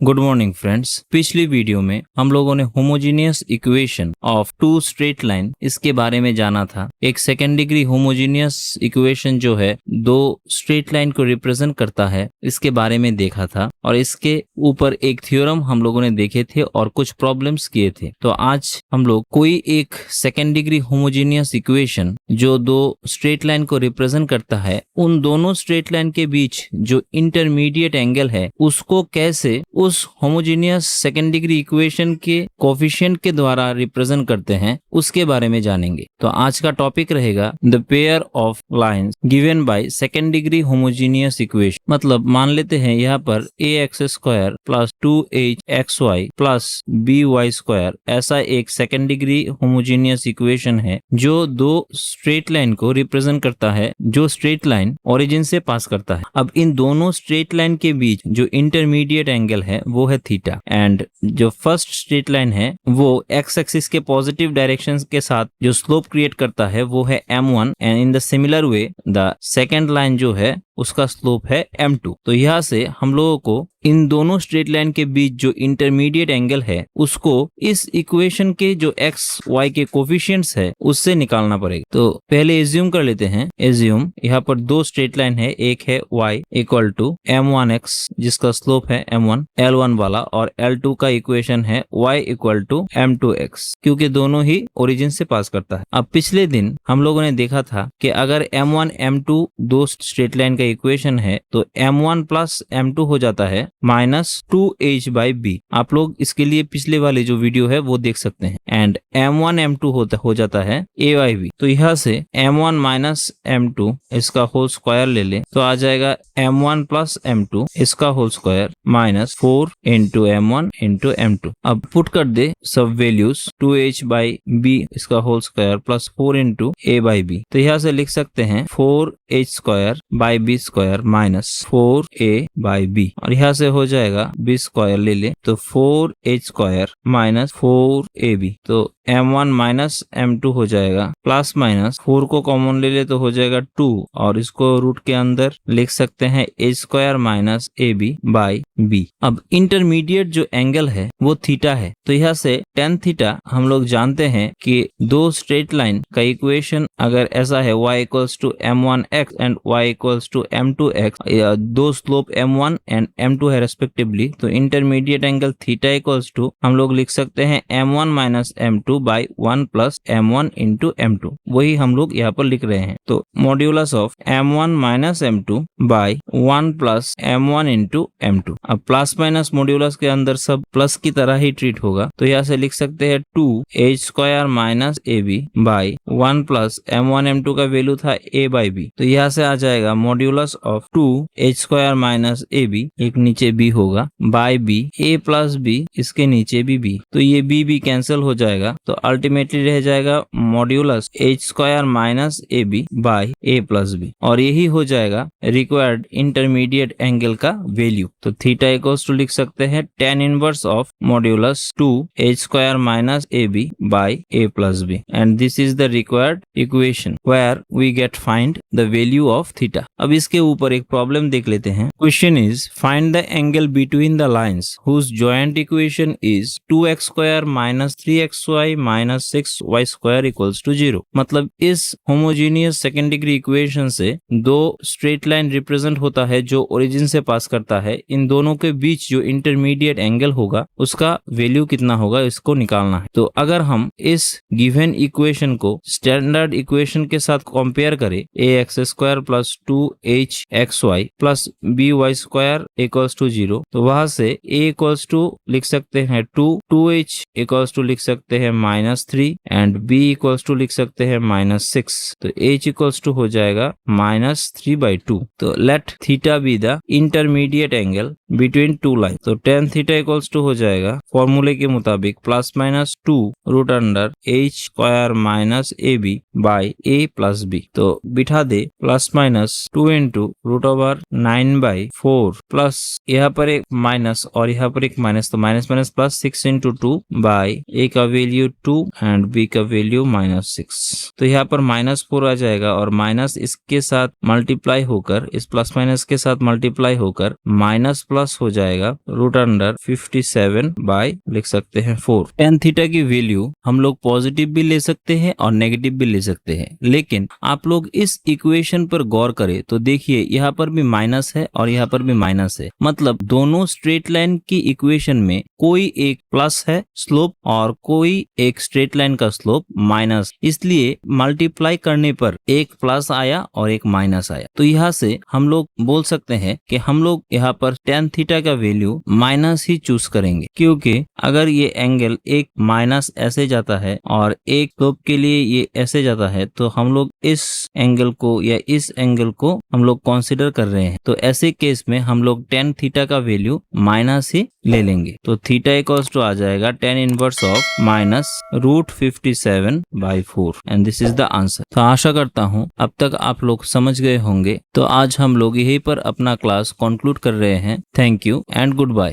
Good morning friends. पिछली video में हम लोगों ने homogeneous equation of two straight line इसके बारे में जाना था। एक सेकेंड डिग्री होमोजीनियस इक्वेशन जो है दो स्ट्रेट लाइन को रिप्रेजेंट करता है, इसके बारे में देखा था और इसके ऊपर एक थ्योरम हम लोगों ने देखे थे और कुछ प्रॉब्लम्स किए थे। तो आज हम लोग कोई एक सेकेंड डिग्री होमोजीनियस इक्वेशन जो दो स्ट्रेट लाइन को रिप्रेजेंट करता है, उन दोनों स्ट्रेट लाइन के बीच जो इंटरमीडिएट एंगल है उसको कैसे उस होमोजेनियस सेकेंड डिग्री इक्वेशन के कोफिशिएंट के द्वारा रिप्रेजेंट करते हैं, उसके बारे में जानेंगे। तो आज का टॉपिक रहेगा the pair of lines given by second degree homogeneous equation. मतलब मान लेते हैं यहाँ पर ax² plus 2hxy plus by square ऐसा एक सेकेंड डिग्री होमोजेनियस इक्वेशन है जो दो स्ट्रेट लाइन को रिप्रेजेंट करता है, जो स्ट्रेट लाइन ओरिजिन से पास करता है। अब इन दोनों स्ट्रेट लाइन के बीच जो इंटरमीडिएट एंगल है वो है थीटा, एंड जो फर्स्ट स्ट्रेट लाइन है वो एक्स एक्सिस के पॉजिटिव डायरेक्शन के साथ जो स्लोप क्रिएट करता है वो है m1, and in the similar way the second line जो है उसका स्लोप है m2। तो यहाँ से हम लोगों को इन दोनों स्ट्रेट लाइन के बीच जो इंटरमीडिएट एंगल है उसको इस इक्वेशन के जो x y के कोफिशिएंट्स है उससे निकालना पड़ेगा। तो पहले एज्यूम कर लेते हैं। एज्यूम यहाँ पर दो स्ट्रेट लाइन है, एक है y इक्वल टू m1x जिसका स्लोप है m1 L1 वाला, और L2 का इक्वेशन है y इक्वल टू m2x, क्योंकि दोनों ही ओरिजिन से पास करता है। अब पिछले दिन हम लोगों ने देखा था कि अगर m1 m2 दो स्ट्रेट लाइन का इक्वेशन है तो m1 प्लस m2 हो जाता है माइनस 2h/b। आप लोग इसके लिए पिछले वाले जो वीडियो है वो देख सकते हैं। एंड m1 m2 हो जाता है a/b। तो यहाँ से m1 माइनस m2 इसका होल स्क्वायर ले ले तो आ जाएगा m1 प्लस m2 इसका whole square minus 4 into m1 into m2। अब पुट कर दे सब वैल्यूज 2h/b इसका whole square plus 4 into a/b। तो यहाँ से लिख सकते हैं 4h² स्क्वायर माइनस 4a/b, और यहाँ से हो जाएगा b स्क्वायर ले ले तो 4h² माइनस 4ab। तो m1 माइनस m2 हो जाएगा, प्लस माइनस 4 को कॉमन ले ले तो हो जाएगा 2, और इसको रूट के अंदर लिख सकते हैं h² माइनस ab/b। अब इंटरमीडिएट जो एंगल है वो थीटा है। तो यहाँ से tan थीटा हम लोग जानते हैं कि दो स्ट्रेट लाइन का इक्वेशन अगर ऐसा है y equals to m1x and y equals to m2x, दो स्लोप m1 एंड m2 है रेस्पेक्टिवली, तो intermediate angle theta equals to हम लोग लिख सकते हैं m1 minus m2 by 1 plus m1 into m2। वही हम लोग यहाँ पर लिख रहे हैं। तो modulus of m1 minus m2 by 1 plus m1 into m2। अब प्लस माइनस मॉड्यूलस के अंदर सब प्लस की तरह ही ट्रीट होगा, तो यहाँ से लिख सकते हैं 2h² minus ab by 1 plus m1 m2 का वैल्यू था a/b। तो यहाँ से आ जाएगा modulus of 2h² minus ab, एक नीचे b होगा, by b, a plus b इसके नीचे भी b, तो ये b कैंसिल हो जाएगा। तो अल्टीमेटली रह जाएगा modulus h² minus ab by a plus b, और यही हो जाएगा रिक्वायर्ड इंटरमीडिएट एंगल का वैल्यू। तो थीटा इक्वल्स टू लिख सकते हैं tan inverse of modulus 2h² minus ab by a plus b, and this is the required equation where we get find the value of theta. अब इसके ऊपर एक problem देख लेते हैं। Question is find the angle between the lines whose joint equation is 2x² minus 3xy minus 6y² equals to 0। मतलब इस homogeneous second degree equation से दो स्ट्रेट लाइन रिप्रेजेंट होता है जो ओरिजिन से पास करता है। इन दोनों के बीच जो इंटरमीडिएट एंगल होगा उसका वैल्यू कितना होगा, इसको निकालना है। तो अगर हम इस गिवन इक्वेशन को स्टैंडर्ड इक्वेशन के साथ कंपेयर करें, ax² plus 2hxy plus by² equals to 0, तो वहां से a इक्वल्स टू लिख सकते हैं 2h इक्वल्स टू लिख सकते हैं minus 3 and b equals to लिख सकते हैं माइनस 6। तो h इक्वल्स टू हो जाएगा माइनस 3/2। तो let theta be the intermediate angle between two line. तो tan थीटा इक्वल्स टू हो जाएगा फॉर्मूले के मुताबिक plus minus 2 root under h² minus ab by a plus b। तो बिठा दे plus minus 2 into root over 9/4 plus यहाँ पर एक माइनस और यहाँ पर एक माइनस, तो minus minus plus 6 into 2 by a का वैल्यू वैल्यू 2 एंड बी का वैल्यू -6। तो यहाँ पर -4 आ जाएगा और माइनस इसके साथ मल्टीप्लाई होकर, इस प्लस माइनस के साथ मल्टीप्लाई होकर माइनस प्लस हो जाएगा √57 बाय लिख सकते हैं 4। tan थीटा की वैल्यू हम लोग पॉजिटिव भी ले सकते हैं और नेगेटिव भी ले सकते हैं, लेकिन आप लोग इस इक्वेशन पर गौर करें तो देखिए यहाँ पर भी माइनस है और यहाँ पर भी माइनस है, मतलब दोनों स्ट्रेट लाइन की इक्वेशन में कोई एक प्लस है स्लोप और कोई एक स्ट्रेट लाइन का स्लोप माइनस, इसलिए मल्टीप्लाई करने पर एक प्लस आया और एक माइनस आया। तो यहाँ से हम लोग बोल सकते हैं कि हम लोग यहाँ पर tan थीटा का वैल्यू माइनस ही चूज करेंगे, क्योंकि अगर ये एंगल एक माइनस ऐसे जाता है और एक स्लोप के लिए ये ऐसे जाता है तो हम लोग इस एंगल को या इस एंगल को हम लोग कंसीडर कर रहे हैं। तो ऐसे केस में हम लोग tan थीटा का वैल्यू माइनस ही ले लेंगे। तो थीटा इक्वल्स टू आ जाएगा tan inverse of -√57/4 and this is the answer. तो आशा करता हूँ अब तक आप लोग समझ गए होंगे। तो आज हम लोग यहीं पर अपना क्लास कंक्लूड कर रहे हैं। Thank you and good bye.